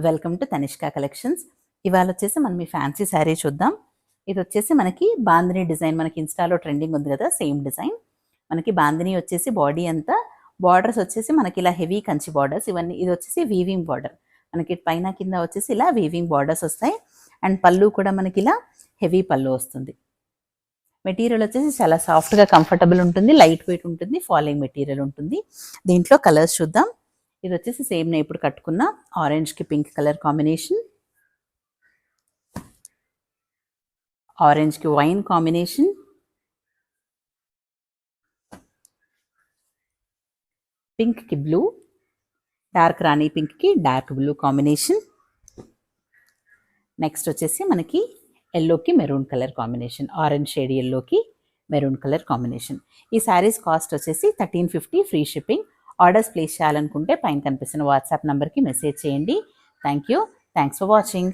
Welcome to Tanishq collections. ఇవాళ వచ్చేసి మనం ఈ ఫ్యాన్సీ శారీ చూద్దాం. ఇది వచ్చేసి మనకి బాందిని డిజైన్, మనకి ఇన్స్టాలో ట్రెండింగ్ ఉంది కదా, సేమ్ డిజైన్. మనకి బాందిని వచ్చేసి బాడీ అంతా, బార్డర్స్ వచ్చేసి మనకి ఇలా హెవీ కంచి బార్డర్స్ ఇవన్నీ. ఇది వచ్చేసి వీవింగ్ బార్డర్, మనకి పైన కింద వచ్చేసి ఇలా వీవింగ్ బార్డర్స్ వస్తాయి. అండ్ పళ్ళు కూడా మనకి ఇలా హెవీ పళ్ళు వస్తుంది. మెటీరియల్ వచ్చేసి చాలా సాఫ్ట్గా కంఫర్టబుల్ ఉంటుంది, లైట్ వెయిట్ ఉంటుంది, ఫాలింగ్ మెటీరియల్ ఉంటుంది. దీంట్లో కలర్స్ చూద్దాం. ఇది వచ్చేసి సేమ్ నేను ఇప్పుడు కట్టుకున్న ఆరెంజ్కి పింక్ కలర్ కాంబినేషన్, ఆరెంజ్కి వైన్ కాంబినేషన్, పింక్కి బ్లూ, డార్క్ రాణి పింక్కి డార్క్ బ్లూ కాంబినేషన్. నెక్స్ట్ వచ్చేసి మనకి ఎల్లోకి maroon colour combination, orange shade ఎల్లోకి మెరూన్ కలర్ కాంబినేషన్. ఈ శారీస్ కాస్ట్ వచ్చేసి 1350 ఫ్రీ షిప్పింగ్. ఆర్డర్స్ ప్లేస్ చేయాలనుకుంటే పైన కనిపిస్తున్న వాట్సాప్ నెంబర్కి మెసేజ్ చేయండి. Thanks for watching.